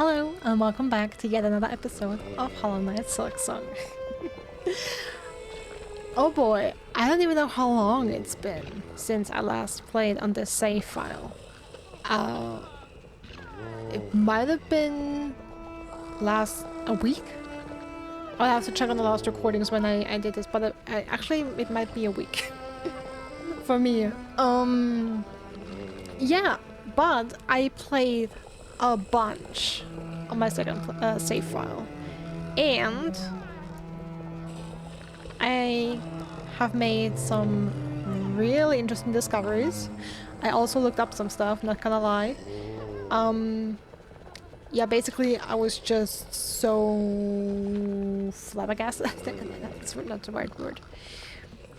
Hello and welcome back to yet another episode of Hollow Knight Silksong. Oh boy, I don't even know how long it's been since I last played on this save file. It might have been a week? I'll have to check on the last recordings when I did this, but actually it might be a week for me. Yeah, but I played a bunch on my second save file, and I have made some really interesting discoveries. I also looked up some stuff, not gonna lie. Yeah, basically I was just so flabbergasted. That's not the right word.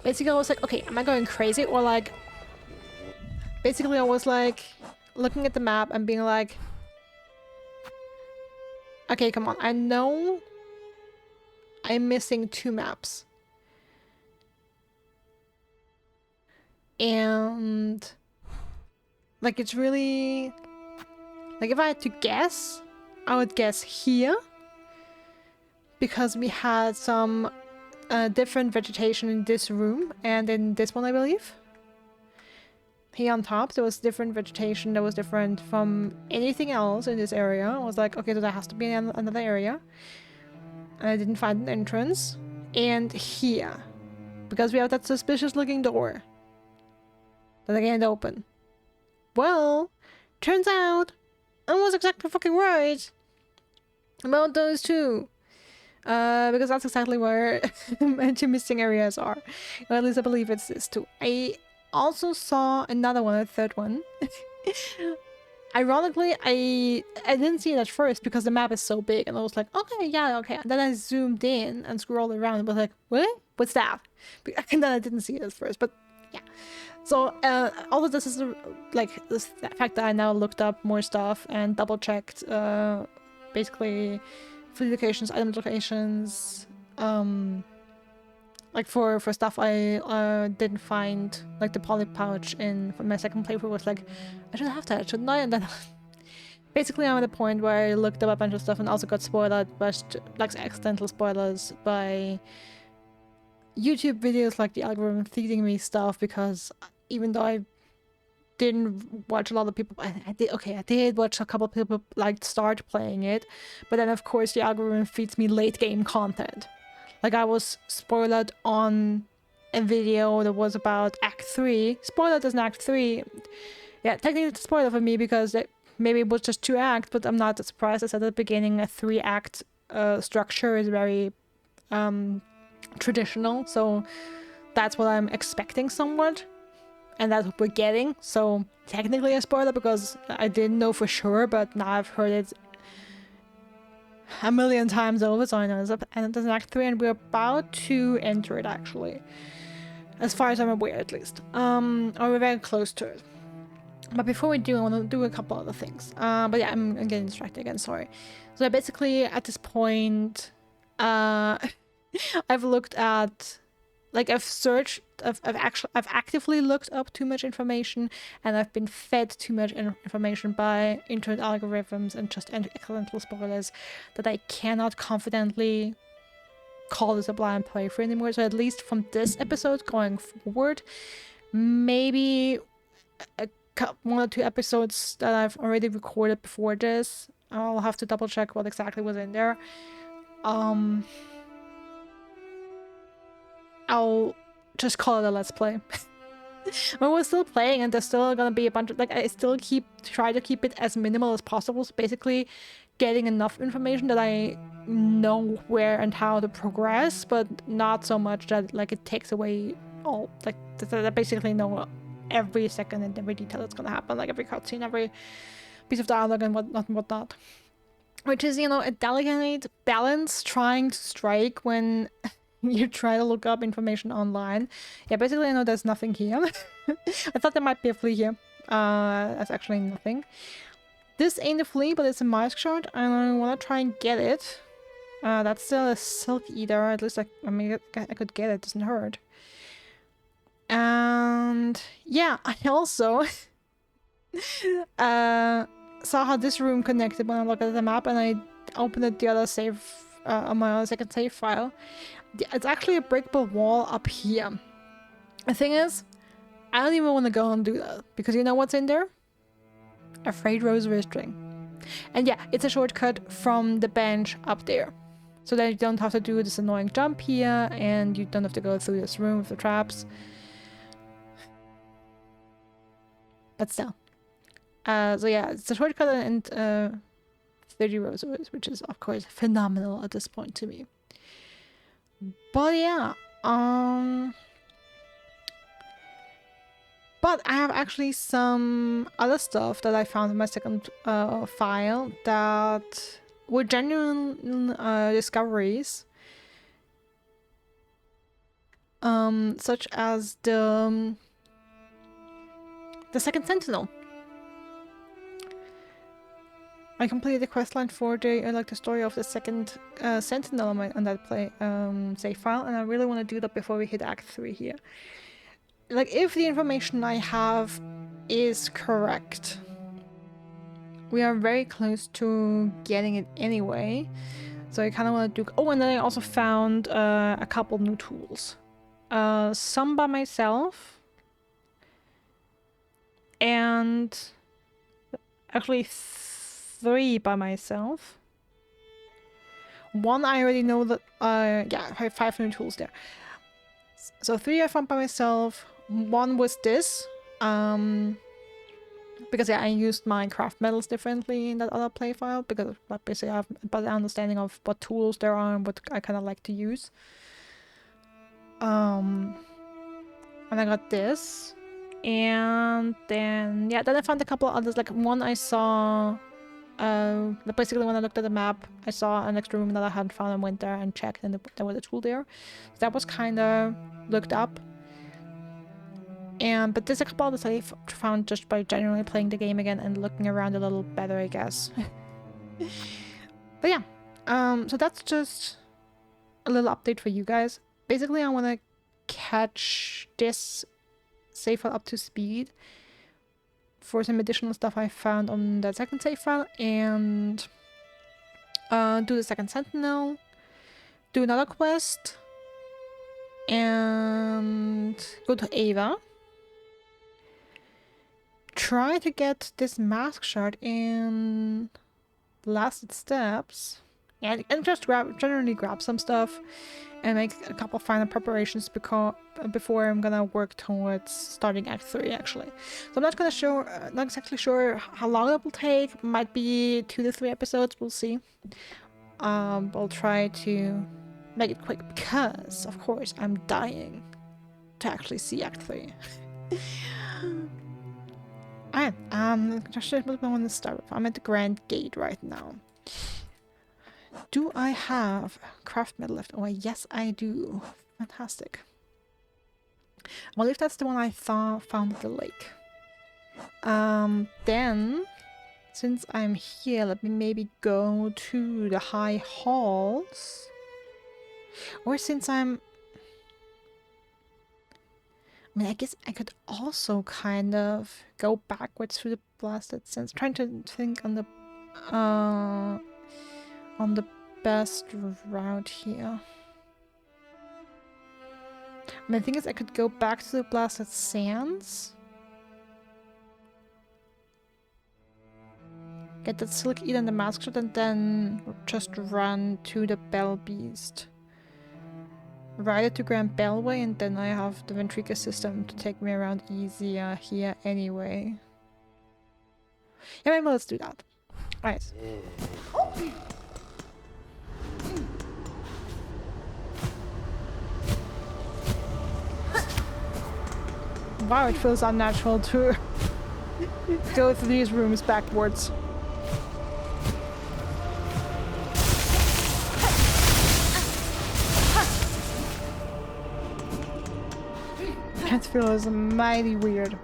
Basically I was like, okay, am I going crazy? Or like, basically I was like looking at the map and being like, okay, come on, I know I'm missing 2 maps. And like, it's really like, if I had to guess, I would guess here, because we had some different vegetation in this room and in this one, I believe. Here on top there was different vegetation that was different from anything else in this area. I was like, okay, so there has to be another area. And I didn't find an entrance. And here, because we have that suspicious looking door that I can't open. Well, turns out I was exactly fucking right about those two. Because that's exactly where my 2 missing areas are. Or at least I believe it's this too. I also saw another one, a third one. Ironically, I didn't see it at first because the map is so big, and I was like, okay, yeah, okay. And then I zoomed in and scrolled around and was like, what? What's that? And then I didn't see it at first, but yeah. So all of this is like the fact that I now looked up more stuff and double checked basically food locations, item locations, like for stuff I didn't find, like the poly pouch in my second playthrough. Was like, I should have that, shouldn't I? And then basically I'm at a point where I looked up a bunch of stuff and also got spoiled, but like accidental spoilers by YouTube videos, like the algorithm feeding me stuff, because even though I didn't watch a lot of people, I did watch a couple of people like start playing it, but then of course the algorithm feeds me late game content. Like, I was spoiled on a video that was about Act 3. Spoiled as an Act 3. Yeah, technically it's a spoiler for me because maybe it was just 2 acts, but I'm not surprised. I said at the beginning a 3-act structure is very traditional, so that's what I'm expecting somewhat, and that's what we're getting. So technically a spoiler because I didn't know for sure, but now I've heard it a million times over, so I know it's an Act 3, and we're about to enter it, actually, as far as I'm aware, at least. Or we're very close to it. But before we do, I want to do a couple other things. But yeah, I'm getting distracted again, sorry. So basically at this point, I've looked at, like, I've actively looked up too much information, and I've been fed too much information by internet algorithms and just accidental spoilers that I cannot confidently call this a blind playthrough anymore. So at least from this episode going forward, maybe 1 or 2 episodes that I've already recorded before this, I'll have to double check what exactly was in there. I'll just call it a let's play. But we're still playing, and there's still gonna be a bunch of, like, I still try to keep it as minimal as possible, so basically getting enough information that I know where and how to progress, but not so much that, like, it takes away all, like, that I basically know every second and every detail that's gonna happen, like every cutscene, every piece of dialogue and whatnot. Which is, you know, a delicate balance trying to strike when you try to look up information online. Yeah, basically I know there's nothing here. I thought there might be a flea here. That's actually nothing. This ain't a flea, but it's a mask shard, and I want to try and get it. That's still a silk eater. At least I could get it. Doesn't hurt. And yeah, I also saw how this room connected when I looked at the map, and I opened it the other save on my second save file. It's actually a breakable wall up here. The thing is, I don't even want to go and do that, because you know what's in there? A frayed rosary string. And yeah, it's a shortcut from the bench up there. So that you don't have to do this annoying jump here, and you don't have to go through this room with the traps. But still. So yeah, it's a shortcut and 30 rosaries, which is of course phenomenal at this point to me. But yeah, but I have actually some other stuff that I found in my second file that were genuine discoveries. Such as the second sentinel. I completed the questline for the story of the second sentinel on that save file, and I really want to do that before we hit Act 3 here. Like, if the information I have is correct, we are very close to getting it anyway. So I kind of want to do... Oh, and then I also found a couple new tools. Some by myself. And actually 3 by myself. One I already know that... yeah, I have 5 new tools there. So 3 I found by myself. 1 was this. Because yeah, I used my craft metals differently in that other play file, because like, basically I have a better understanding of what tools there are and what I kind of like to use. And I got this, and then yeah, then I found a couple of others. Like one I saw, basically when I looked at the map, I saw an extra room that I hadn't found and went there and checked, and there was a tool there. So that was kind of looked up. But there's a couple others I found just by genuinely playing the game again and looking around a little better, I guess. But yeah, so that's just a little update for you guys. Basically, I want to catch this save file up to speed for some additional stuff I found on that second save file, and do the second sentinel, do another quest, and go to Ava. Try to get this mask shard in Blasted Steps, and just generally grab some stuff and make a couple final preparations before I'm gonna work towards starting Act 3 actually. So I'm not exactly sure how long it will take. Might be 2 to 3 episodes, we'll see. I'll try to make it quick because of course I'm dying to actually see Act 3. Alright, just what I want to start with. I'm at the Grand Gate right now. Do I have craft metal left? Oh, yes I do. Fantastic. Well, if that's the one I found at the lake. Then, since I'm here, let me maybe go to the high halls. Or since I mean, I guess I could also kind of go backwards through the Blasted Sense. Trying to think on the best route here. I mean, the thing is, I could go back to the Blasted Sands. Get that Silk Eat and the Mask Shot, and then just run to the Bell Beast. Ride it to Grand Bellway, and then I have the Ventrica system to take me around easier here anyway. Yeah, maybe let's do that. Alright. Wow, it feels unnatural to go through these rooms backwards. That feels mighty weird.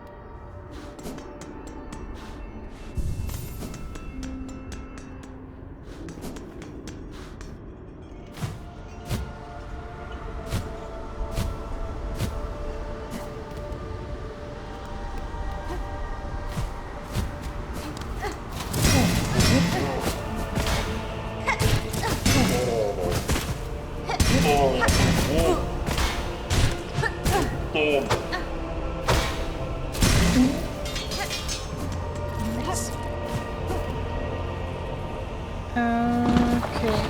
Okay,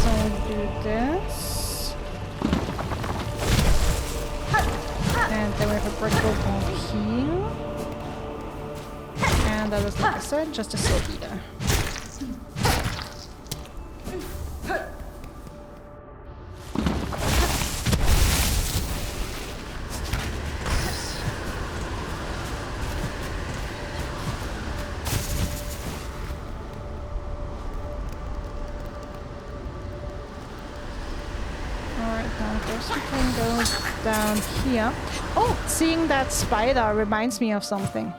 so do this. And then we have a breakable bond here. And that is, like I said, just a silk eater. We can go down here. Oh, seeing that spider reminds me of something.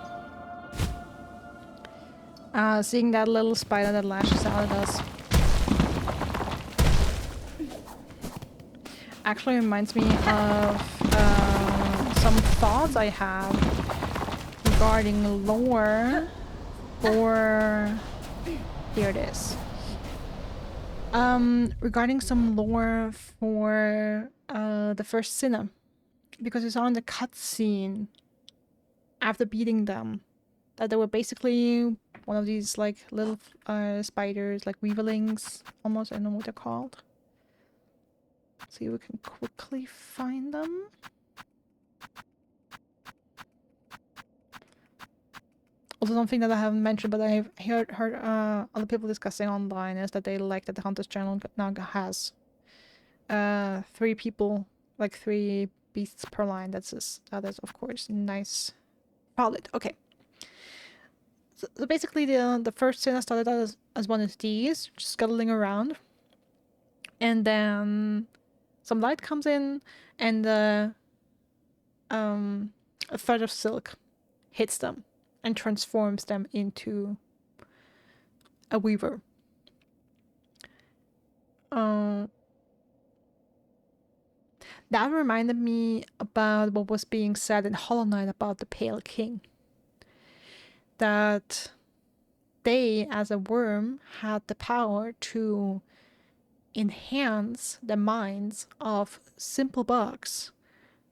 Seeing that little spider that lashes out at us. Actually reminds me of some thoughts I have regarding lore for... Here it is. Regarding some lore for the first sinner, because we saw in the cutscene after beating them that they were basically one of these like little spiders, like weaverlings, almost. I don't know what they're called. See if we can quickly find them. Also, something that I haven't mentioned, but I've heard other people discussing online is that they like that the Hunters channel now has 3 people, like 3 beasts per line. That is of course nice. Solid. Okay. So basically the first scene I started out as one of these, just scuttling around. And then some light comes in and a thread of silk hits them and transforms them into a weaver. That reminded me about what was being said in Hollow Knight about the Pale King. That they, as a worm, had the power to enhance the minds of simple bugs.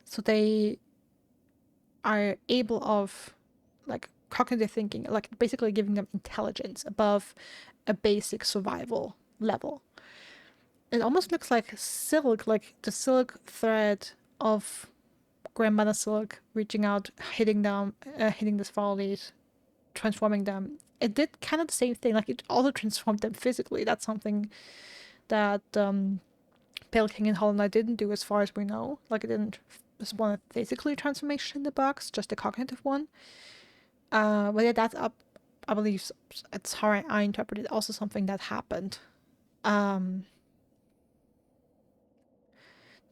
So they are able of, like, cognitive thinking, like basically giving them intelligence above a basic survival level. It almost looks like silk, like the silk thread of grandmother silk reaching out, hitting this follies, transforming them. It did kind of the same thing, like it also transformed them physically. That's something that Pale King and Hollow Knight didn't do as far as we know. Like it didn't spawn a physically transformation in the box, just a cognitive one. But yeah, that's up. I believe it's how I interpret it. Also something that happened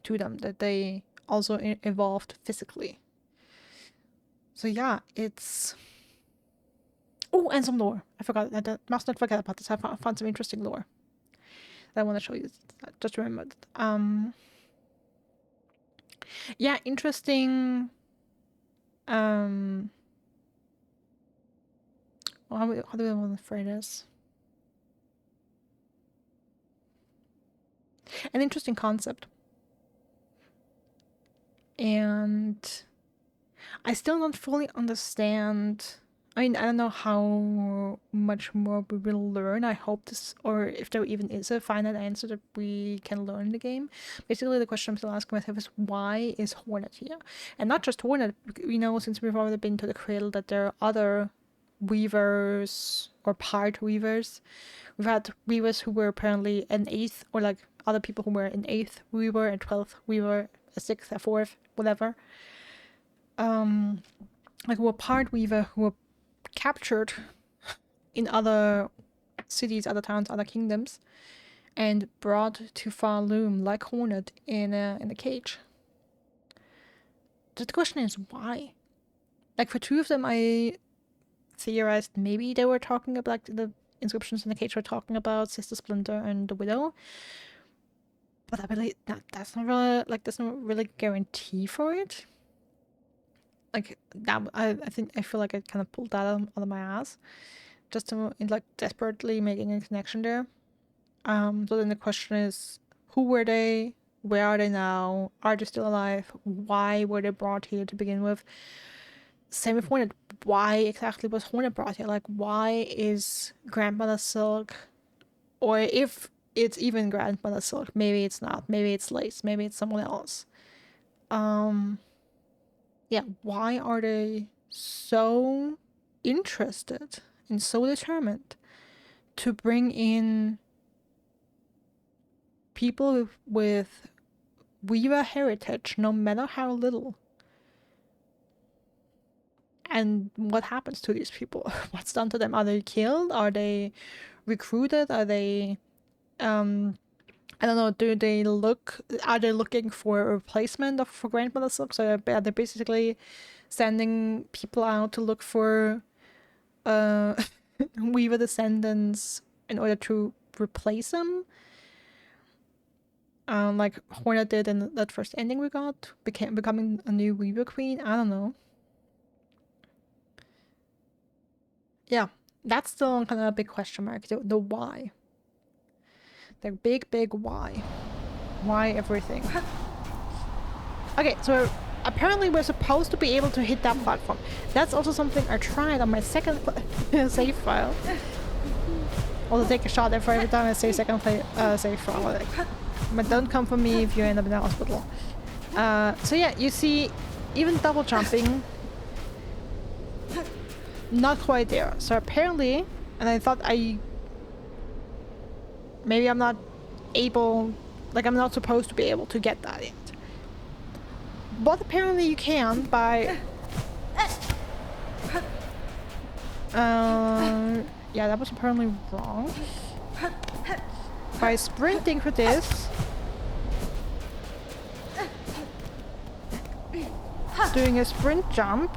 to them, that they also evolved physically. So yeah, it's... Oh, and some lore. I forgot. I must not forget about this. I found some interesting lore that I want to show you. Just remembered. Yeah, interesting. How do we want to phrase this? An interesting concept. And I still don't fully understand. I mean, I don't know how much more we will learn. I hope this, or if there even is a finite answer that we can learn in the game. Basically, the question I'm still asking myself is, why is Hornet here? And not just Hornet. We know, since we've already been to the cradle, that there are other weavers or part weavers. We've had weavers who were apparently an 8th, or like other people who were an 8th weaver, a 12th weaver, a 6th, a 4th, whatever. Like who were part weaver, who were captured in other cities, other towns, other kingdoms, and brought to Pharloom like Hornet in a cage. So the question is, why? Like for 2 of them, I theorized maybe they were talking about, like, the inscriptions in the cage were talking about Sister Splinter and the Widow. But I believe that's not really, like, there's no really guarantee for it. Like that, I feel like I kind of pulled that out of my ass, just to, like, desperately making a connection there. So then the question is, who were they? Where are they now? Are they still alive? Why were they brought here to begin with? Same with Hornet. Why exactly was Hornet brought here? Like, why is Grandmother Silk, or if it's even Grandmother Silk. Maybe it's not. Maybe it's Lace. Maybe it's someone else. Yeah, why are they so interested and so determined to bring in people with Weaver heritage, no matter how little? And what happens to these people? What's done to them? Are they killed? Are they recruited? Are they I don't know, are they looking for a replacement for Grandmother Silk? So are they basically sending people out to look for Weaver descendants in order to replace them? Like Hornet did in that first ending we got, becoming a new Weaver Queen? I don't know. Yeah, that's still kind of a big question mark. The why. The big why. Why everything? Okay, so apparently we're supposed to be able to hit that platform. That's also something I tried on my second save file. Also take a shot for every time I say second save file. Like, but don't come for me if you end up in the hospital. So yeah, you see, even double jumping, not quite there. So apparently, and I thought maybe I'm not able, like I'm not supposed to be able to get that yet. But apparently you can by... yeah, that was apparently wrong. By sprinting for this. Doing a sprint jump.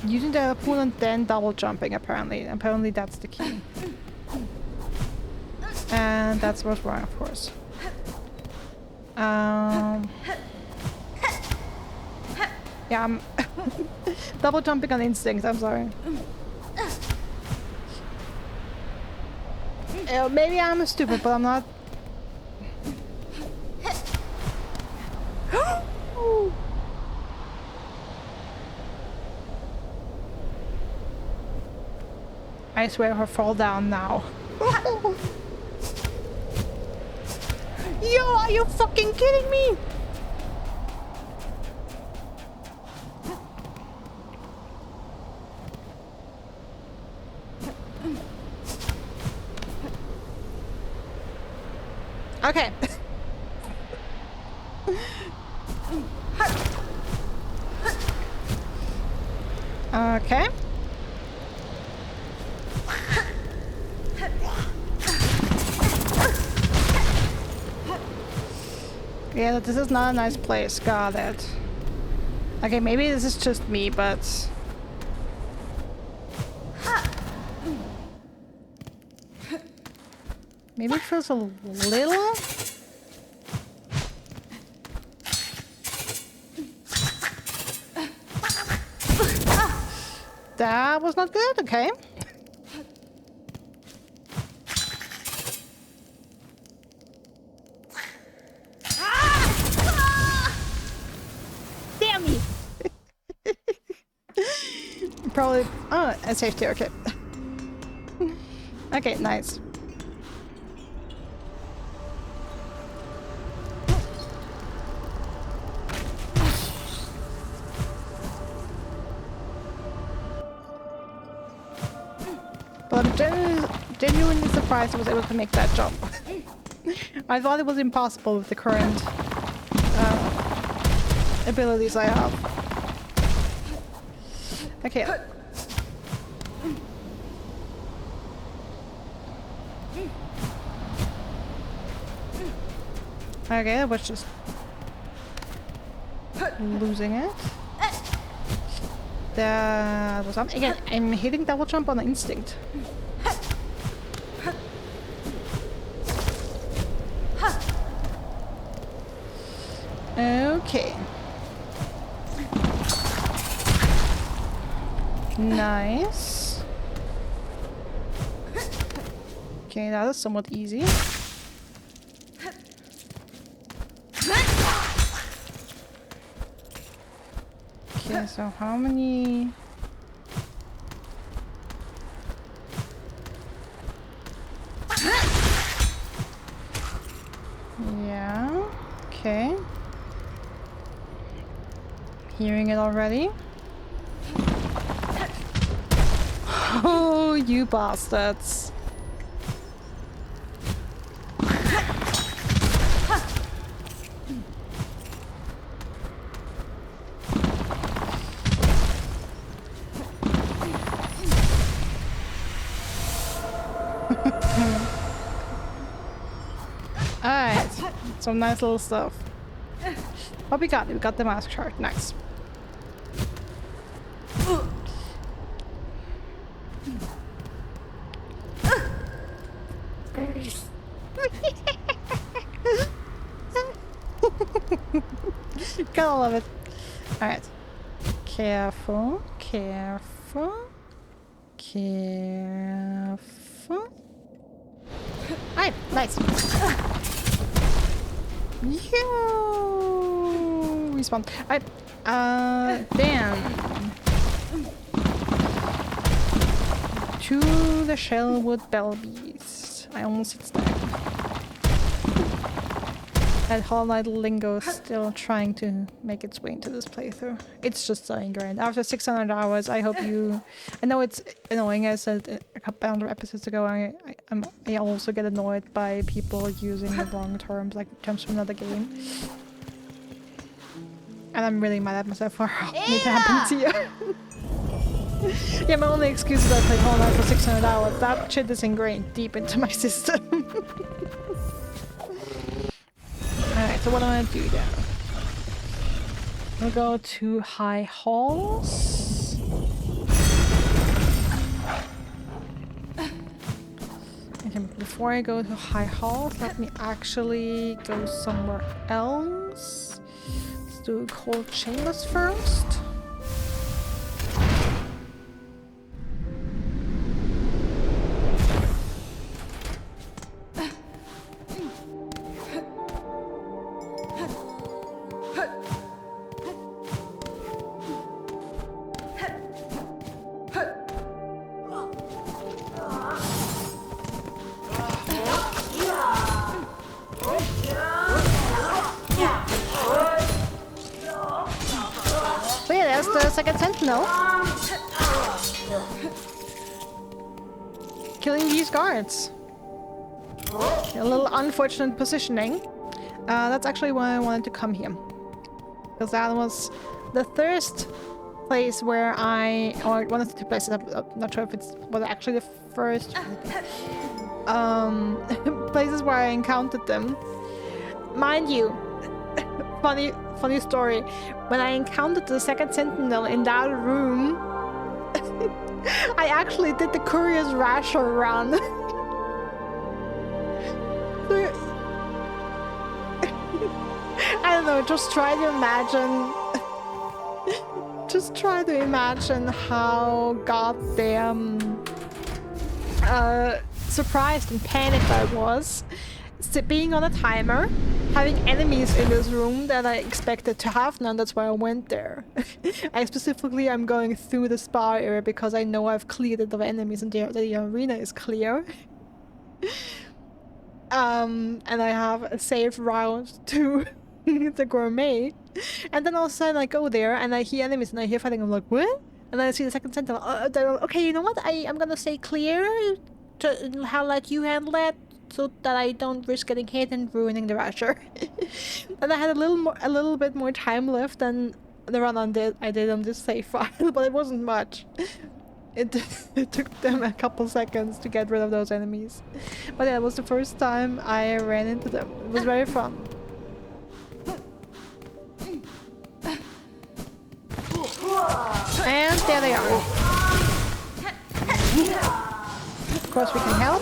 Using the harpoon and then double jumping apparently. Apparently that's the key. And that's what's wrong, of course. Yeah, I'm double jumping on instinct, I'm sorry. Maybe I'm stupid, but I'm not. I swear I'll fall down now. Yo, are you fucking kidding me? Okay. Okay. Yeah, this is not a nice place. Got it. Okay, maybe this is just me, but... maybe it feels a little... That was not good, okay. Damn me! Probably... oh, a safety, okay. Okay, nice. But I'm genuinely surprised I was able to make that jump. I thought it was impossible with the current abilities I have. Okay. Okay, I was just losing it. That was up. Again, I'm hitting double jump on instinct. Okay. Nice. Okay, that is somewhat easy. Okay, so how many... Yeah. Okay. Hearing it already. Oh, you bastards. Alright, some nice little stuff. What we got? We got the mask chart. Nice. Gotta love it. Alright. Careful, careful, careful. Alright, nice. Yo! Respawn. Alright. Then. To the Shellwood Bellbees. I almost hit stack. That Hollow Knight lingo is still trying to make its way into this playthrough. It's just so ingrained. After 600 hours, I hope you... I know it's annoying, as I said a couple of episodes ago, I also get annoyed by people using the wrong terms, like terms from another game. And I'm really mad at myself for how it happened to you. Yeah, my only excuse is I played Hollow Knight for 600 hours. That shit is ingrained deep into my system. Alright, so what do I want to do now? We'll go to High Halls. Okay, before I go to High Halls, let me actually go somewhere else. Let's do Cold Chambers first. Second sentinel. Killing these guards. A little unfortunate positioning. That's actually why I wanted to come here. Because that was the first place where or one of the two places, I'm not sure if it was actually the first places where I encountered them. Mind you, funny story. When I encountered the second sentinel in that room, I actually did the Curious Rasher run. I don't know, just try to imagine how goddamn surprised and panicked I was. Being on a timer, having enemies in this room that I expected to have none, that's why I went there. I'm going through the spa area because I know I've cleared it of enemies and the arena is clear. And I have a safe route to the gourmet. And then all of a sudden I go there and I hear enemies and I hear fighting. I'm like, what? And then I see the second sentinel. Okay, you know what? I'm gonna stay clear to let you handle that, so that I don't risk getting hit and ruining the Rasher. And I had a little bit more time left than the run I did on this save file, but it wasn't much. It took them a couple seconds to get rid of those enemies. But yeah, it was the first time I ran into them. It was very fun. And there they are. Of course we can help.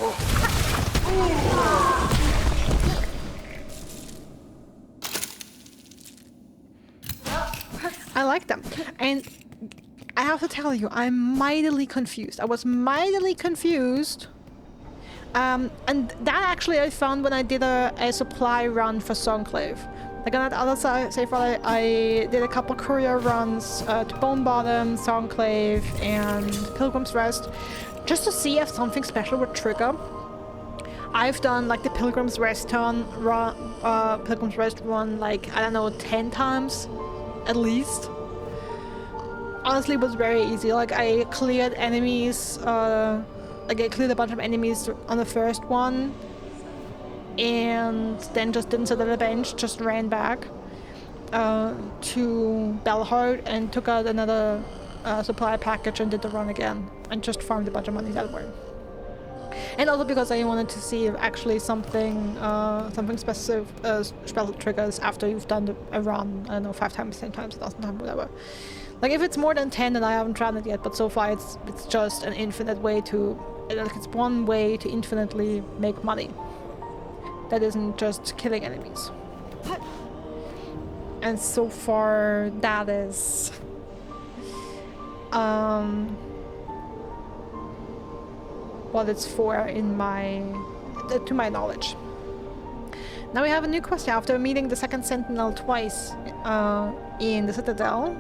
I like them, and I have to tell you, I'm mightily confused. I was mightily confused, and that actually I found when I did a supply run for Songclave. Like on that other side, I did a couple courier runs to Bone Bottom, Songclave, and Pilgrim's Rest, just to see if something special would trigger. I've done like the Pilgrim's Rest run, like, I don't know, 10 times at least. Honestly, it was very easy. Like, I cleared enemies, like I cleared a bunch of enemies on the first one, and then just didn't sit at the bench, just ran back to Belhart and took out another supply package and did the run again, and just farmed a bunch of money that way. And also because I wanted to see if actually something specific, special triggers after you've done a run, I don't know, 5 times, 10 times, 1,000 times, whatever. Like, if it's more than 10, then I haven't tried it yet, but so far it's just an infinite way to, like, it's one way to infinitely make money. That isn't just killing enemies. And so far, that is what it's for in to my knowledge. Now we have a new question. After meeting the second sentinel twice in the Citadel,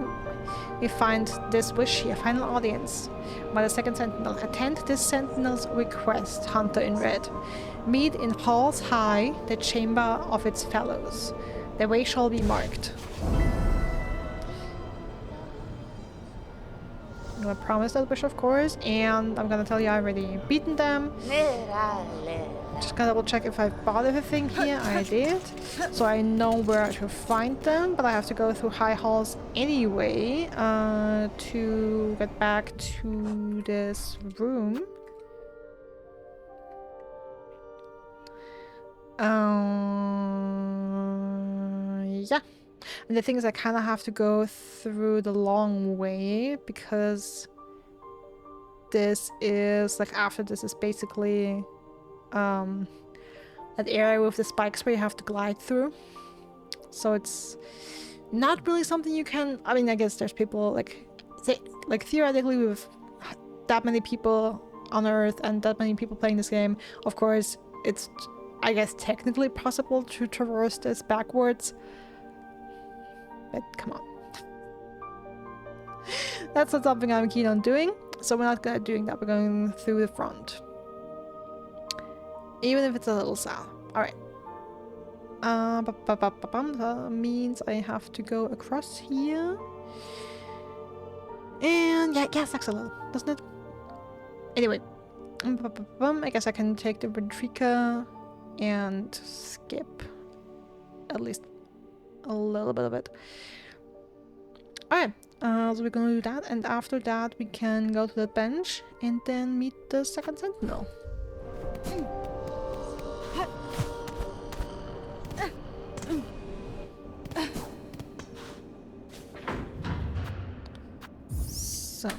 we find this wish here, final audience. By the second sentinel, attend this sentinel's request, Hunter in Red. Meet in halls high, the chamber of its fellows. The way shall be marked. I'm gonna promise that wish, of course, and I'm gonna tell you I already beaten them. Just gonna double check if I bought everything here. I did. So I know where to find them, but I have to go through high halls anyway to get back to this room. Yeah. And the thing is, I kind of have to go through the long way because this is, like, after this is basically that area with the spikes where you have to glide through. So it's not really something you can, I mean, I guess there's people, like theoretically with that many people on Earth and that many people playing this game, of course, it's, I guess, technically possible to traverse this backwards. But come on. That's not something I'm keen on doing, so we're not doing that. We're going through the front. Even if it's a little south. Alright. That means I have to go across here. And yeah, it sucks a little, doesn't it? Anyway. I guess I can take the Redrika and skip at least a little bit of it. Alright, so we're gonna do that, and after that we can go to the bench and then meet the second sentinel. So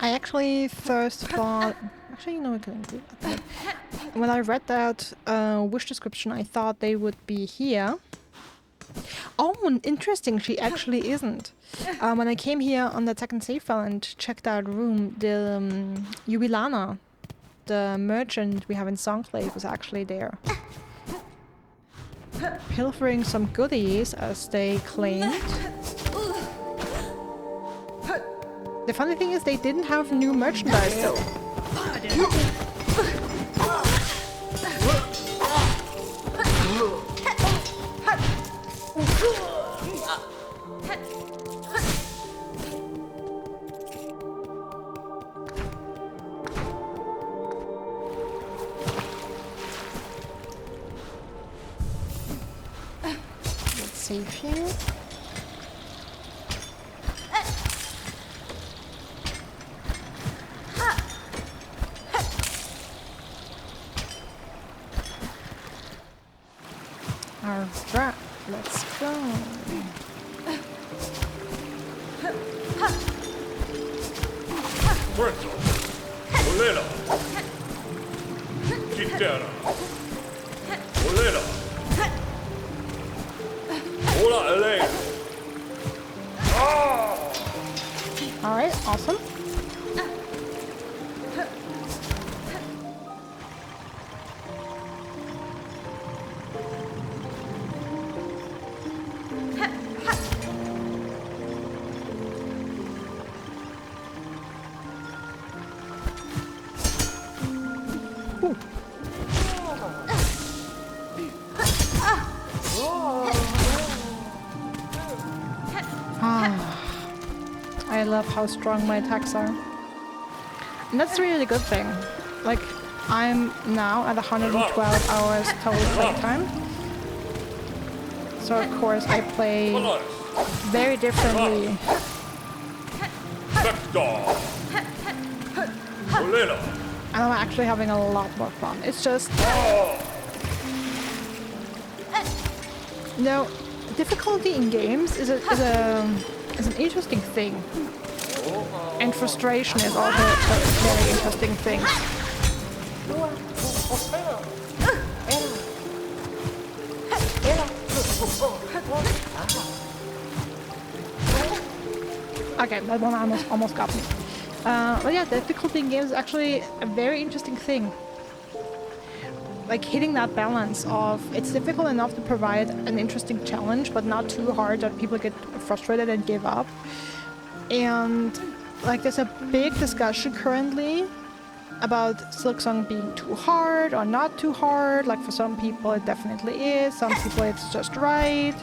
I actually first thought, actually, no, I couldn't do that. When I read that wish description, I thought they would be here. Oh, interesting, she actually isn't. When I came here on the second save file and checked that room, the Jubilana, the merchant we have in Songclave, was actually there. Pilfering some goodies, as they claimed. The funny thing is they didn't have new merchandise though. Let's save here. Alright, let's go. Puerto, Bolera, Quintana, Bolera, Hola Elena. Alright, awesome. Ooh. I love how strong my attacks are. And that's really the good thing. Like, I'm now at 112 hours total playtime. So of course I play very differently. And I'm actually having a lot more fun. It's just... No, difficulty in games is an interesting thing. And frustration is also a very interesting thing. Okay, that one almost got me. But yeah, difficulty in games is actually a very interesting thing. Like hitting that balance of it's difficult enough to provide an interesting challenge, but not too hard that people get frustrated and give up. And like there's a big discussion currently about Silksong being too hard or not too hard. Like for some people it definitely is, some people it's just right.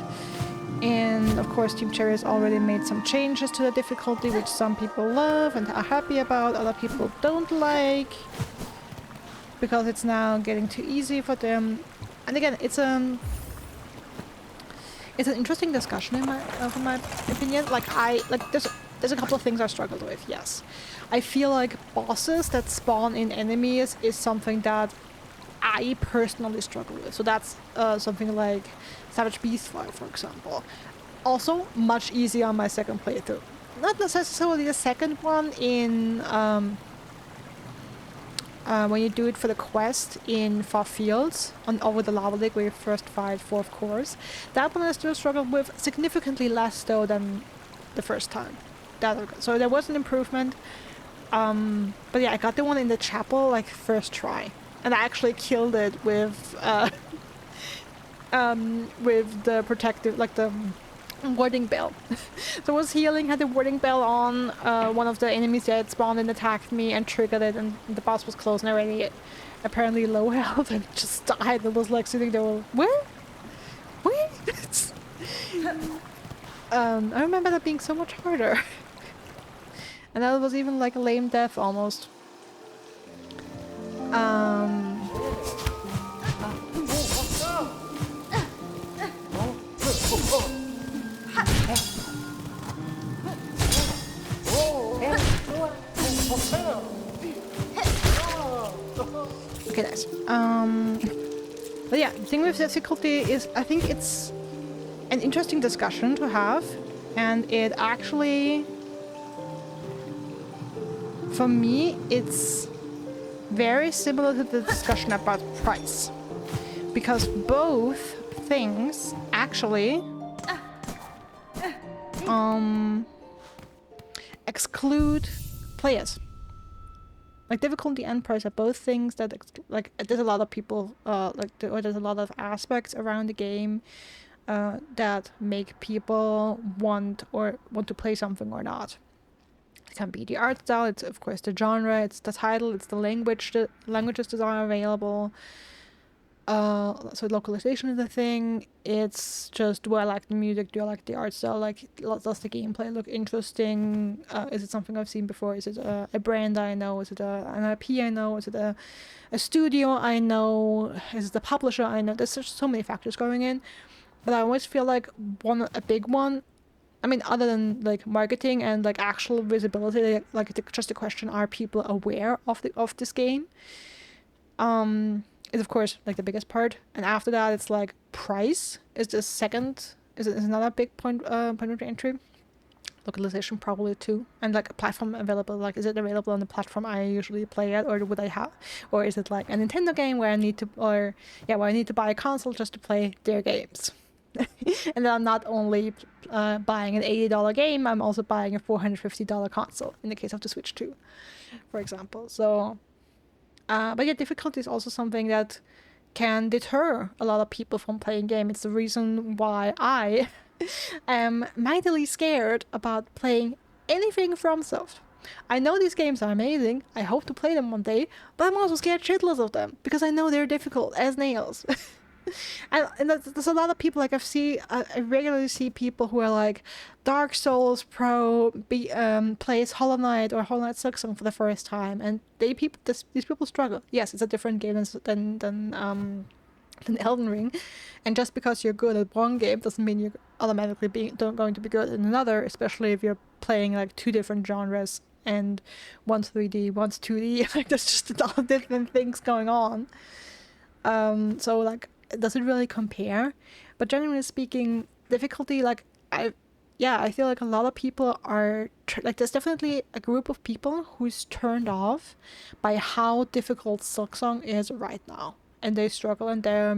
And of course Team Cherry has already made some changes to the difficulty, which some people love and are happy about, other people don't like, because it's now getting too easy for them. And again, it's an interesting discussion in my opinion. There's a couple of things I struggled with. Yes, I feel like bosses that spawn in enemies is something that I personally struggle with. So that's something like Savage Beastfire, for example. Also, much easier on my second playthrough. Not necessarily the second one in when you do it for the quest in Far Fields over the lava lake where you first fight 4th course. That one I still struggled with significantly less though than the first time. So there was an improvement. But yeah, I got the one in the chapel like first try. And I actually killed it with the protective, like the warding bell. So I was healing, had the warding bell on, one of the enemies that spawned and attacked me and triggered it, and the boss was close and already apparently low health and just died and was like sitting there, where? I remember that being so much harder. And that was even like a lame death almost. Okay, nice. But yeah, the thing with difficulty is I think it's an interesting discussion to have, and it actually, for me, it's very similar to the discussion about price, because both things actually exclude players. Like difficulty and price are both things that there's a lot of people there's a lot of aspects around the game that make people want to play something or not. It can be the art style, it's of course the genre, it's the title, it's the languages that are available. So localization is a thing. It's just, do I like the music? Do I like the art style? Like, does the gameplay look interesting? Is it something I've seen before? Is it a brand I know? Is it an IP I know? Is it a studio I know? Is it the publisher I know? There's just so many factors going in. But I always feel like a big one, I mean, other than like marketing and like actual visibility, like just a question: are people aware of this game? Is of course like the biggest part, and after that it's like price is the second. Is another big point of entry. Localization probably too, and like a platform available. Like, is it available on the platform I usually play at, or would I have, or is it like a Nintendo game where I need to buy a console just to play their games? And then I'm not only buying an $80 game, I'm also buying a $450 console in the case of the Switch 2, for example. So, but yeah, difficulty is also something that can deter a lot of people from playing game. It's the reason why I am mightily scared about playing anything from Soft. I know these games are amazing. I hope to play them one day, but I'm also scared shitless of them because I know they're difficult as nails. And there's a lot of people like I regularly see people who are like Dark Souls pro plays Hollow Knight or Hollow Knight Silksong for the first time, and these people struggle. Yes, it's a different game than Elden Ring, and just because you're good at one game doesn't mean you're automatically going to be good in another, especially if you're playing like two different genres and one's 3D, one's 2D. Like there's just a lot of different things going on. So like, does it really compare? But generally speaking, difficulty, like I feel like a lot of people are like, there's definitely a group of people who's turned off by how difficult Silksong is right now, and they struggle, and they're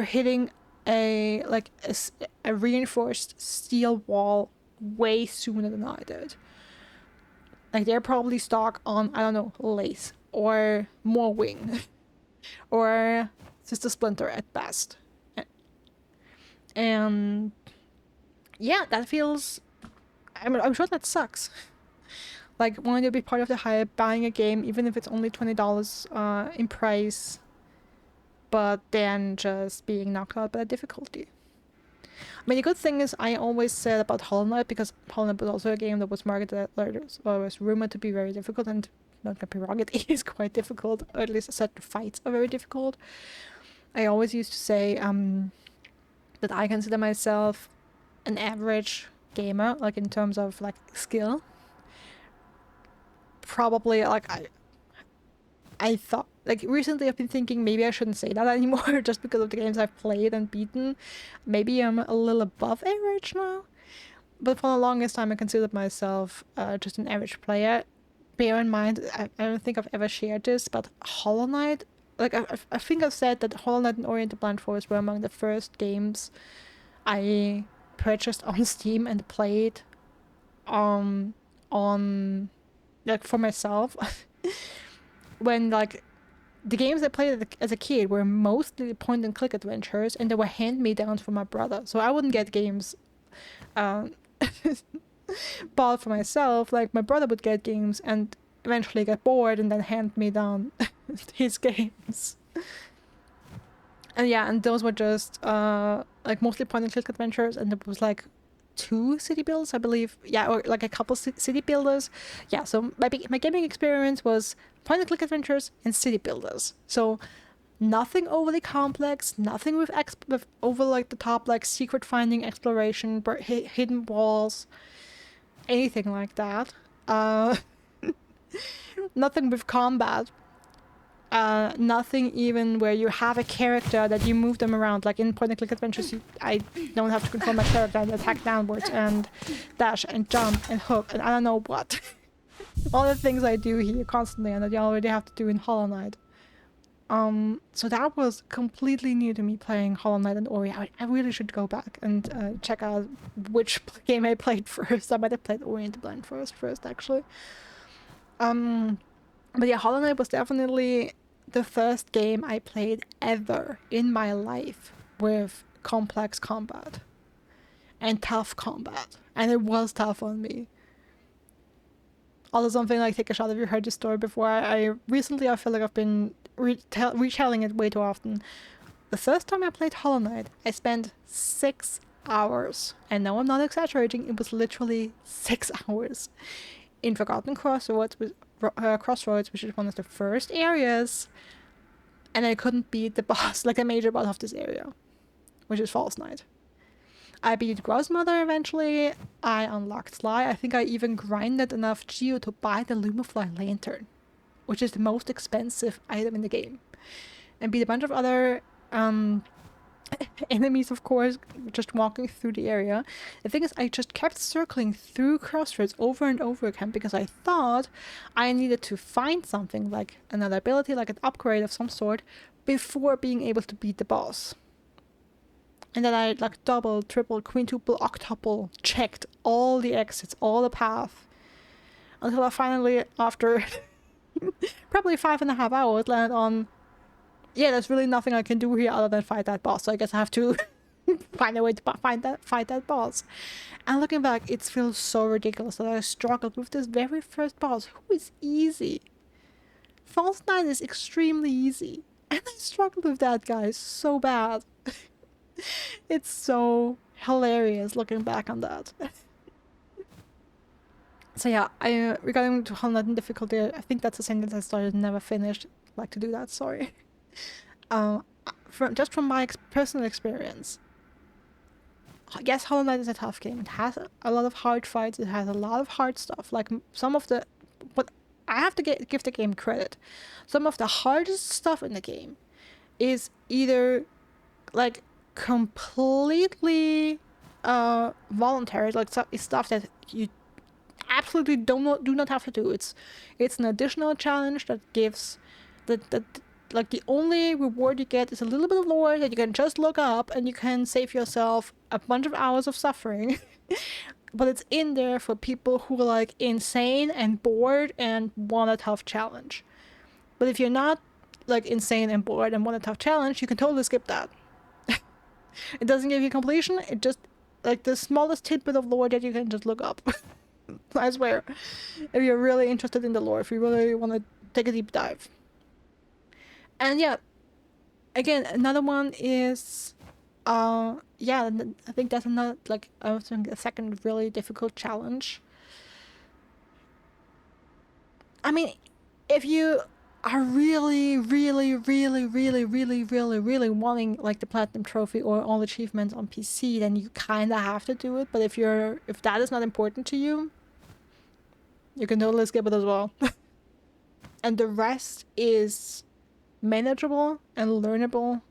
hitting a reinforced steel wall way sooner than I did. Like they're probably stuck on, I don't know, lace or more wing or just a splinter at best. And yeah, that feels, I'm sure that sucks. Like wanting to be part of the hype, buying a game even if it's only $20 in price, but then just being knocked out by the difficulty. I mean, the good thing is I always said about Hollow Knight, because Hollow Knight was also a game that was marketed or was rumored to be very difficult, and don't get me wrong, it is quite difficult, or at least certain fights are very difficult. I always used to say that I consider myself an average gamer, like in terms of like skill. Probably like I thought, like recently I've been thinking maybe I shouldn't say that anymore just because of the games I've played and beaten. Maybe I'm a little above average now. But for the longest time I considered myself just an average player. Bear in mind, I don't think I've ever shared this, but Hollow Knight, like I think I've said that Hollow Knight and Ori and the Blind Forest were among the first games I purchased on Steam and played on like for myself. When like the games I played as a kid were mostly point and click adventures, and they were hand-me-downs from my brother, so I wouldn't get games bought for myself. Like my brother would get games and eventually get bored and then hand me down his games. And yeah, and those were just like mostly point and click adventures, and it was like 2 city builds, I believe. Yeah, or like a couple city builders. Yeah, so my gaming experience was point and click adventures and city builders. So nothing overly complex, nothing with over like the top like secret finding, exploration, hidden walls, anything like that. Nothing with combat. Nothing even where you have a character that you move them around. Like in point and click adventures, I don't have to control my character and attack downwards and dash and jump and hook and I don't know what. All the things I do here constantly and that you already have to do in Hollow Knight. So that was completely new to me, playing Hollow Knight and Ori. I really should go back and check out which game I played first. I might have played Ori and the Blind Forest first, actually. But yeah, Hollow Knight was definitely the first game I played ever in my life with complex combat and tough combat, and it was tough on me. Also, something like, take a shot if you heard this story before. I recently feel like I've been retelling it way too often. The first time I played Hollow Knight, I spent 6 hours, and no, I'm not exaggerating, it was literally 6 hours in Forgotten Crossroads, which is one of the first areas, and I couldn't beat the boss, like the major boss of this area, which is False Knight. I beat Grossmother eventually. I unlocked Sly. I think I even grinded enough Geo to buy the Lumafly lantern, which is the most expensive item in the game, and beat a bunch of other enemies, of course, just walking through the area. The thing is, I just kept circling through Crossroads over and over again because I thought I needed to find something, like another ability, like an upgrade of some sort, before being able to beat the boss. And then I like double, triple, quintuple, octuple checked all the exits, all the path, until I finally, after probably 5.5 hours, landed on, yeah, there's really nothing I can do here other than fight that boss, so I guess I have to find a way to fight that boss. And looking back, it feels so ridiculous that I struggled with this very first boss, who is easy. False Knight is extremely easy. And I struggled with that guy so bad. It's so hilarious looking back on that. So yeah, regarding to Hornet in difficulty, I think that's a sentence I started and never finished. I'd like to do that, sorry. From my personal experience, yes, Hollow Knight is a tough game. It has a lot of hard fights. It has a lot of hard stuff. Like some of the, but I have to give the game credit. Some of the hardest stuff in the game is either like completely voluntary, like stuff that you absolutely do not have to do. It's an additional challenge that gives that like the only reward you get is a little bit of lore that you can just look up and you can save yourself a bunch of hours of suffering. But it's in there for people who are like insane and bored and want a tough challenge. But if you're not like insane and bored and want a tough challenge, you can totally skip that. It doesn't give you completion. It just like the smallest tidbit of lore that you can just look up. I swear. If you're really interested in the lore, if you really want to take a deep dive. And yeah, again, another one is, yeah, I think that's another, like, I was thinking a second really difficult challenge. I mean, if you are really wanting, like, the Platinum Trophy or all achievements on PC, then you kind of have to do it. But if that is not important to you, you can totally skip it as well. And the rest is manageable and learnable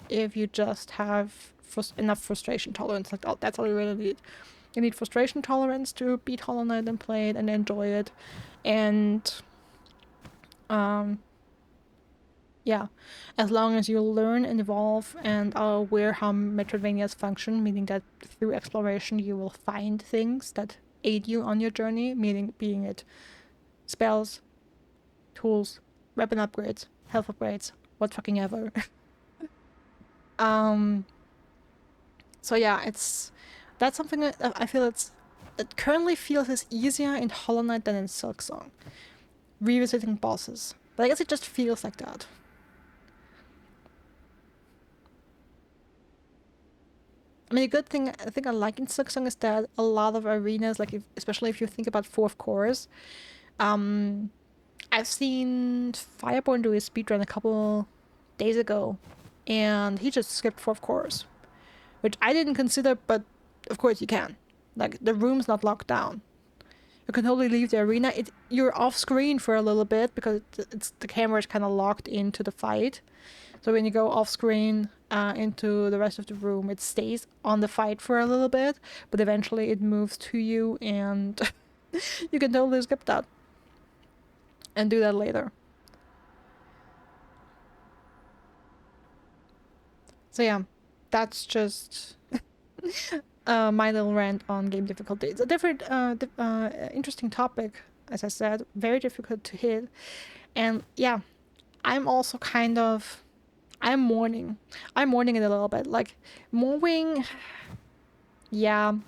if you just have enough frustration tolerance. Like, that's all you really need. You need frustration tolerance to beat Hollow Knight and play it and enjoy it. And yeah, as long as you learn and evolve and are aware how Metroidvanias function, meaning that through exploration you will find things that aid you on your journey, meaning being it spells, tools, weapon upgrades, health upgrades, what fucking ever. So yeah, that's something that I feel it currently feels is easier in Hollow Knight than in Silksong. Revisiting bosses. But I guess it just feels like that. I mean, a good thing I think I like in Silksong is that a lot of arenas, like especially if you think about fourth cores, I've seen Fireborn do his speedrun a couple days ago, and he just skipped fourth cores, which I didn't consider, but of course you can. Like, the room's not locked down. You can totally leave the arena. You're off screen for a little bit because the camera is kind of locked into the fight. So when you go off screen into the rest of the room, it stays on the fight for a little bit, but eventually it moves to you, and you can totally skip that and do that later. So yeah, that's just my little rant on game difficulty. It's a different, interesting topic, as I said, very difficult to hit. And yeah, I'm also kind of, I'm mourning it a little bit. Like, Moorwing, yeah, I'm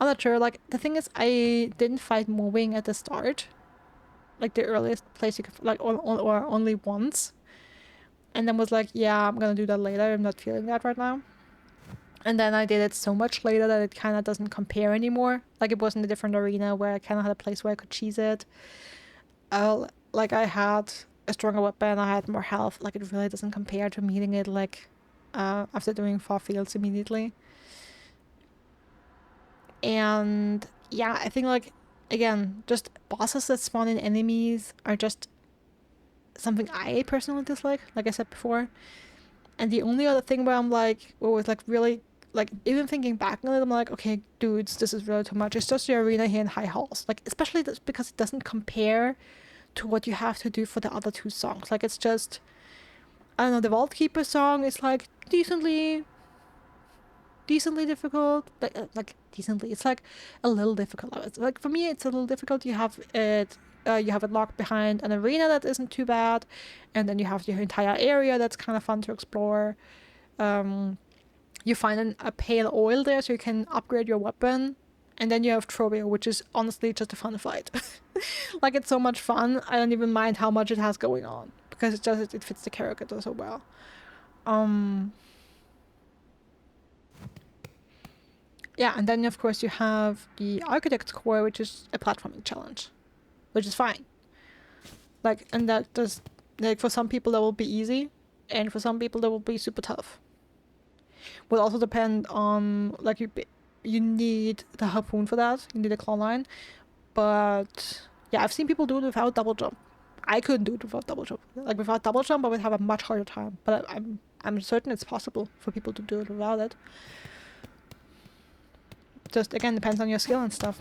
not sure. Like, the thing is, I didn't fight Moorwing at the start. Like, the earliest place you could, like, or only once. And then was like, yeah, I'm gonna do that later. I'm not feeling that right now. And then I did it so much later that it kind of doesn't compare anymore. Like, it was in a different arena where I kind of had a place where I could cheese it. Like, I had a stronger weapon, I had more health. Like, it really doesn't compare to meeting it, like, after doing 4 fields immediately. And yeah, I think, like, again, just bosses that spawn in enemies are just something I personally dislike, like I said before. And the only other thing where I'm like, what was like really, like, even thinking back on it, I'm like, okay, dudes, this is really too much. It's just the arena here in High Halls. Like, especially because it doesn't compare to what you have to do for the other 2 songs. Like, it's just, I don't know, the Vault Keeper song is like decently difficult. Like decently, it's like a little difficult. It's like, for me, it's a little difficult. You have it locked behind an arena that isn't too bad, and then you have your entire area that's kind of fun to explore. You find a pale oil there so you can upgrade your weapon. And then you have Trobio, which is honestly just a fun fight. Like, it's so much fun. I don't even mind how much it has going on. Because it fits the character so well. Yeah, and then of course you have the Architect's Core, which is a platforming challenge. Which is fine. Like, and that does, like, for some people that will be easy. And for some people that will be super tough. Will also depend on, like, you need the harpoon for that. You need a claw line. But yeah, I've seen people do it without double jump. I couldn't do it without double jump. Like, without double jump, I would have a much harder time. But I'm certain it's possible for people to do it without it. Just, again, depends on your skill and stuff.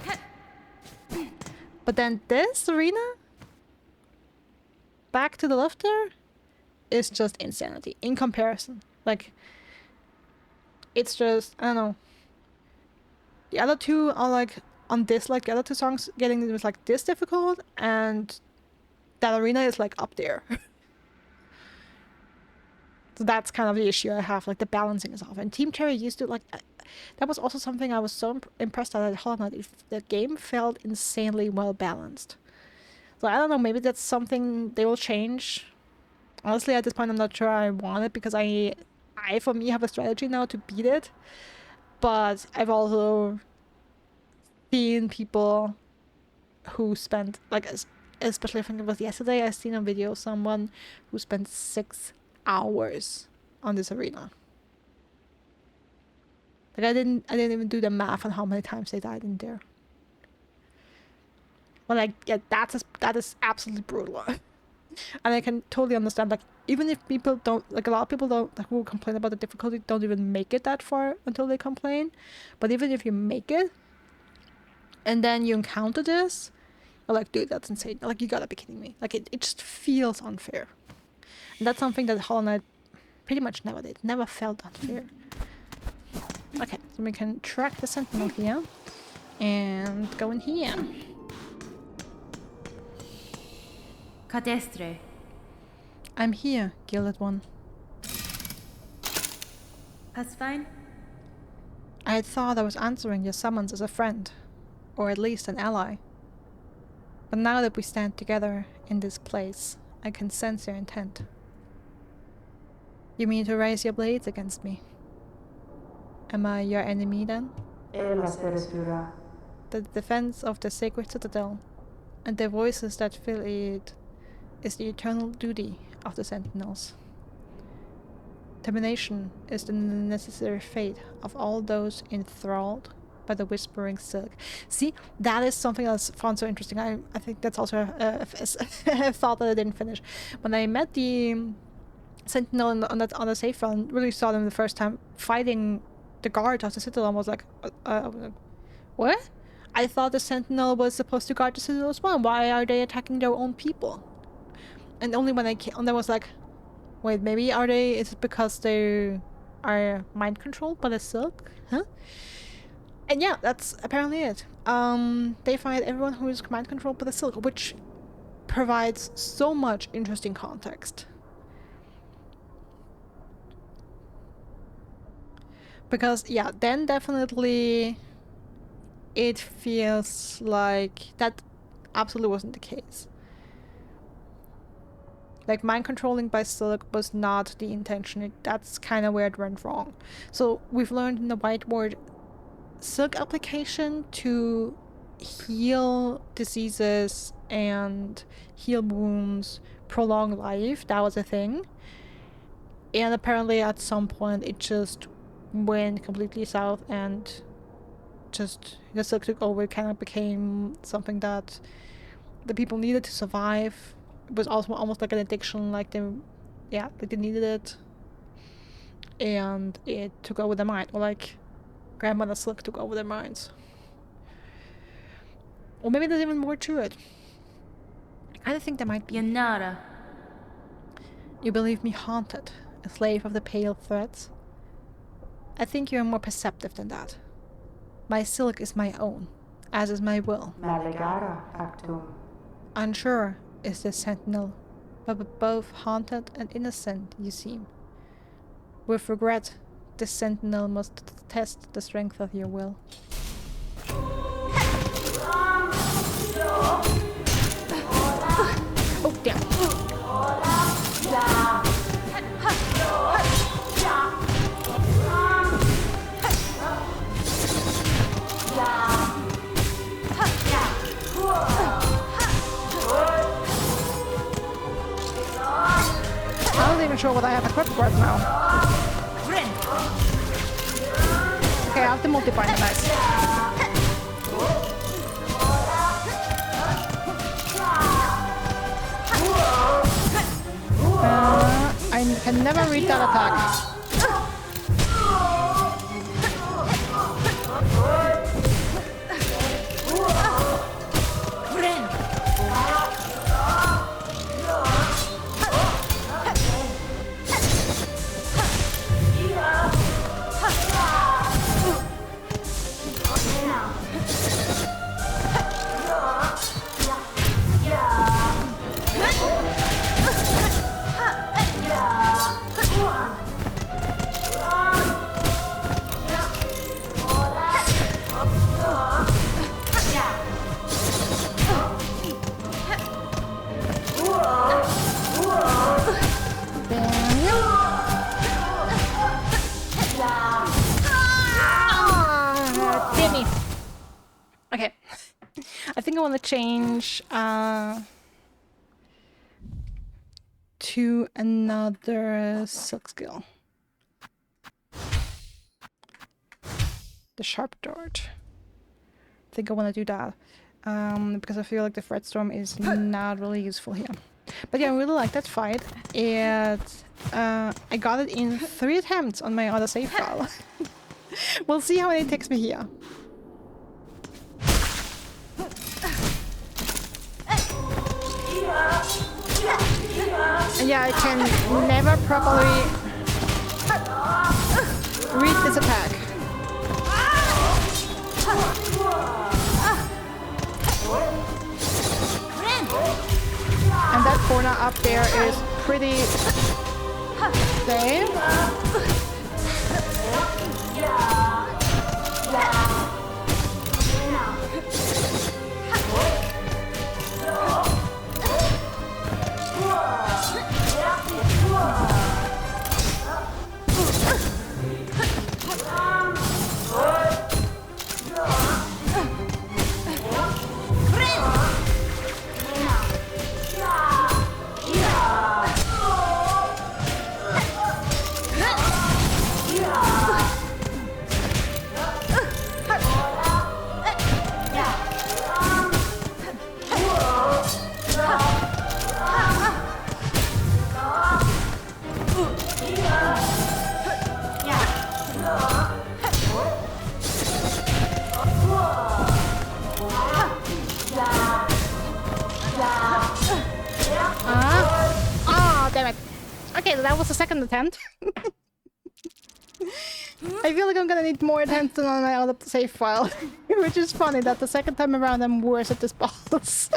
But then this arena, back to the left there, is just insanity in comparison. Like, it's just, I don't know. The other two are like, on this, like, the other two songs, getting it was like this difficult, and that arena is like up there. So that's kind of the issue I have, like the balancing is off. And Team Cherry used to, like, that was also something I was so impressed at Hollow Knight. The game felt insanely well balanced. So I don't know, maybe that's something they will change. Honestly, at this point, I'm not sure I want it, because I for me, have a strategy now to beat it. But I've also seen people who spent, like, especially I think it was yesterday, I seen a video of someone who spent 6 hours on this arena. Like, I didn't even do the math on how many times they died in there. But like, yeah, that is absolutely brutal. And I can totally understand, like, even if people don't, like, a lot of people don't, like, who complain about the difficulty don't even make it that far until they complain. But even if you make it, and then you encounter this, you're like, dude, that's insane. Like, you gotta be kidding me. Like, it just feels unfair. And that's something that Hollow Knight pretty much never did. Never felt unfair. Okay, so we can track the Sentinel here. And go in here. Cadestre. I'm here, Gilded One. That's fine. I had thought I was answering your summons as a friend. Or at least an ally. But now that we stand together in this place, I can sense your intent. You mean to raise your blades against me? Am I your enemy then? The defense of the sacred citadel, and the voices that fill it, is the eternal duty of the sentinels. Termination is the necessary fate of all those enthralled by the whispering silk. See, that is something else I found so interesting. I think that's also a thought that I didn't finish. When I met the sentinel on the safe run, really saw them the first time fighting the guard of the citadel, and was like, what? I thought the sentinel was supposed to guard the citadel as well. Why are they attacking their own people? And only when I was like, wait, maybe is it because they are mind controlled by the silk? Huh? And yeah, that's apparently it. They find everyone who is mind controlled by the silk, which provides so much interesting context. Because, yeah, then definitely it feels like that absolutely wasn't the case. Like, mind controlling by silk was not the intention. That's kind of where it went wrong. So we've learned in the whiteboard silk application to heal diseases and heal wounds, prolong life. That was a thing. And apparently at some point it just went completely south, and just the silk took over. It kind of became something that the people needed to survive. It was also almost like an addiction, like they needed it, and it took over their mind, or like grandmother silk took over their minds. Or maybe there's even more to it. I kind of think there might be. Yanara. You believe me haunted, a slave of the pale threads? I think you are more perceptive than that. My silk is my own, as is my will. Unsure is the sentinel, but both haunted and innocent you seem. With regret, the sentinel must test the strength of your will. Oh, damn. I'm not even sure what I have equipped right now. Okay, I have the multi-bind, nice. I can never read that attack. Okay, I think I want to change to another silk skill. The sharp dart. I think I want to do that because I feel like the threat storm is not really useful here. But yeah, I really like that fight. I got it in 3 attempts on my other save file. We'll see how many it takes me here. And yeah, I can never properly read this attack. And that corner up there is pretty safe. Okay, that was the second attempt. I feel like I'm gonna need more attempts than on my other save file. Which is funny that the second time around I'm worse at this boss.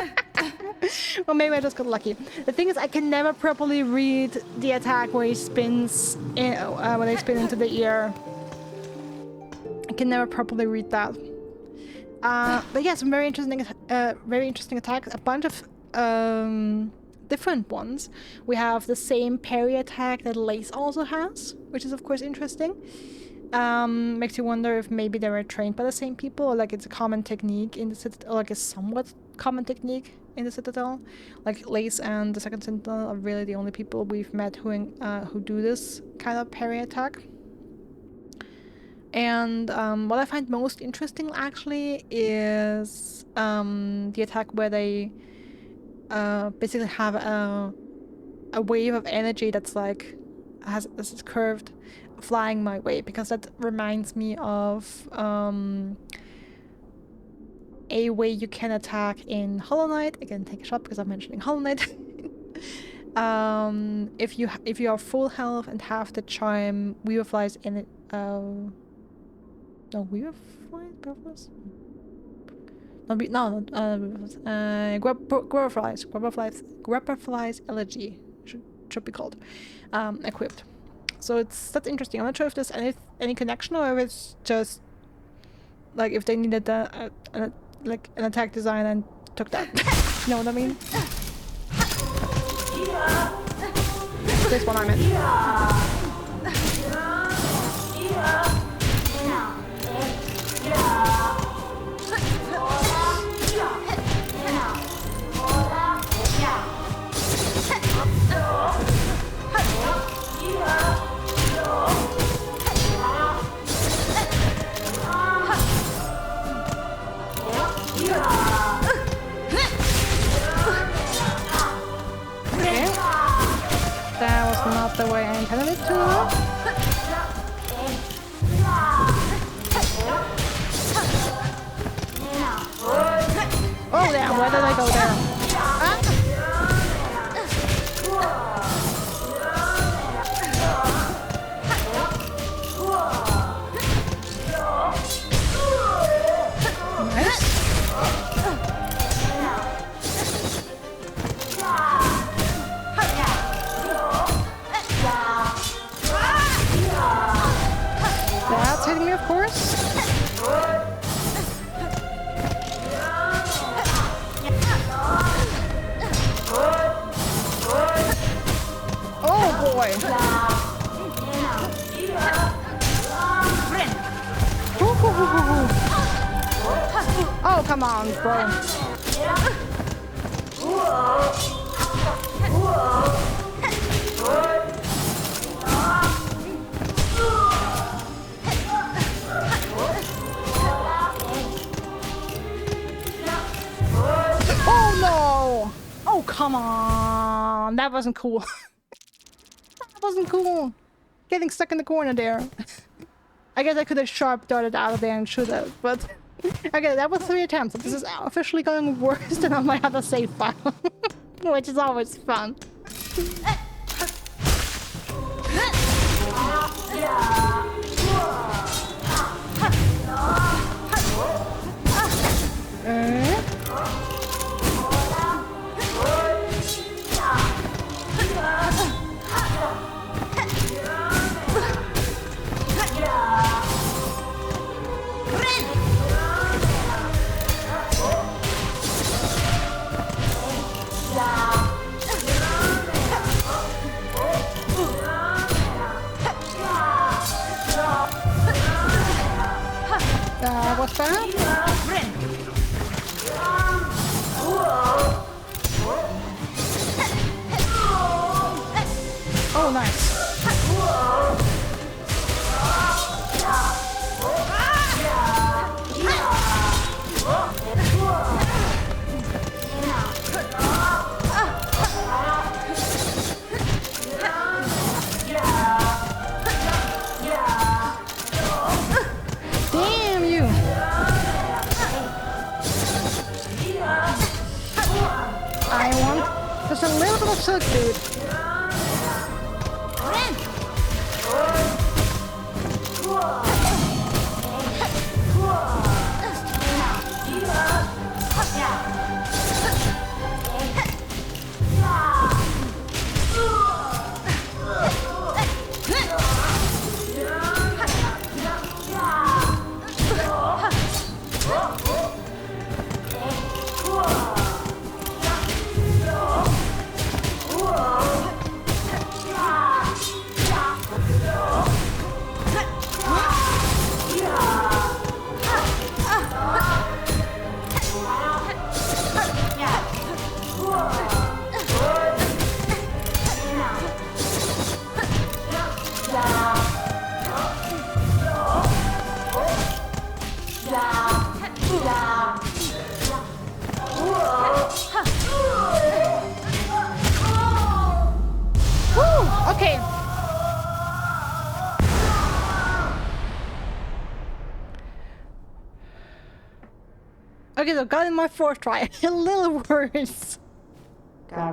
Or maybe I just got lucky. The thing is, I can never properly read the attack where he spins in, when they spin into the ear. I can never properly read that. But yeah, some very interesting attacks. A bunch of different ones. We have the same parry attack that Lace also has, which is of course interesting. Makes you wonder if maybe they were trained by the same people, or like it's a common technique in the Citadel, or like a somewhat common technique in the Citadel. Like Lace and the second Sentinel are really the only people we've met who do this kind of parry attack. And what I find most interesting actually is the attack where they basically have a wave of energy that's like is curved flying my way, because that reminds me of a way you can attack in Hollow Knight. Again, take a shot because I'm mentioning Hollow Knight. If you are full health and have the charm Weaver Flies in it, Weaver Flies? Grubber Flies Elegy should be called equipped. So that's interesting. I'm not sure if there's any connection or if it's just like if they needed like an attack design and took that. You know what I mean? This one I meant. Okay. That was not the way I intended it to. Oh damn, where did I go there? Ah. Nice. That's hitting me, of course. Oh boy. Oh, come on, bro. Oh no! Oh, come on. That wasn't cool. That wasn't cool. Getting stuck in the corner there. I guess I could have sharp darted out of there and shoot it, but okay, that was 3 attempts. This is officially going worse than on my other save file, which is always fun. What's that? Oh, nice. Damn you! I want just a little bit of silk, dude. Okay. Okay, so got in my 4th try. A little worse. By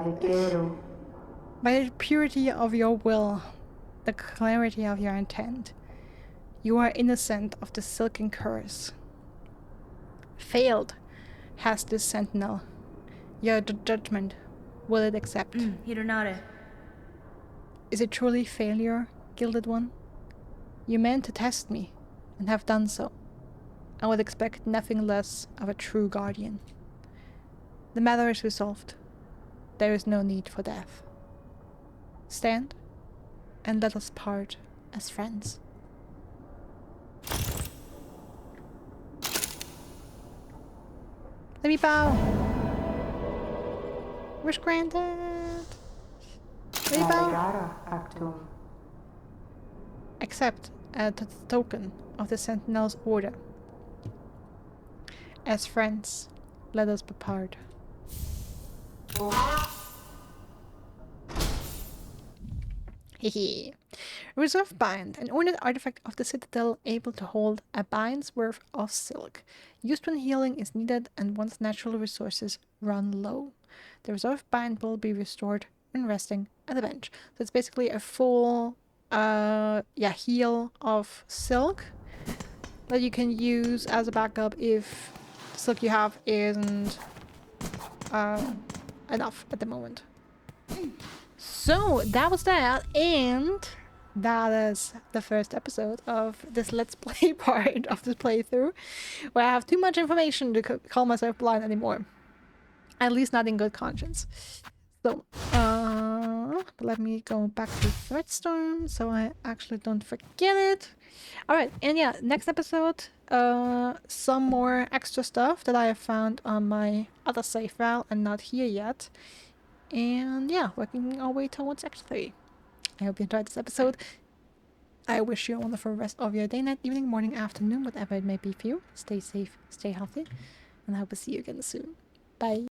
the purity of your will, the clarity of your intent, you are innocent of the silken curse. Failed has this sentinel. Your judgment, will it accept? Hironare. Is it truly failure Gilded One. You meant to test me, and have done so. I would expect nothing less of a true guardian. The matter is resolved. There is no need for death. Stand, and let us part as friends. Let me bow. Wish granted. Let me bow. Accept the token of the Sentinel's order. As friends, let us be part. Hehe. Reserve bind, an ornate artifact of the Citadel able to hold a bind's worth of silk. Used when healing is needed and once natural resources run low. The reserve bind will be restored when resting at the bench. So it's basically a full heal of silk that you can use as a backup if the silk you have isn't enough at the moment. So that was that, and that is the first episode of this Let's Play part of this playthrough, where I have too much information to call myself blind anymore. At least not in good conscience. So, let me go back to Threadstorm so I actually don't forget it. Alright, and yeah, next episode, some more extra stuff that I have found on my other save file and not here yet. And yeah, working our way towards Act 3. I hope you enjoyed this episode. I wish you a wonderful rest of your day, night, evening, morning, afternoon, whatever it may be for you. Stay safe, stay healthy, and I hope to see you again soon. Bye.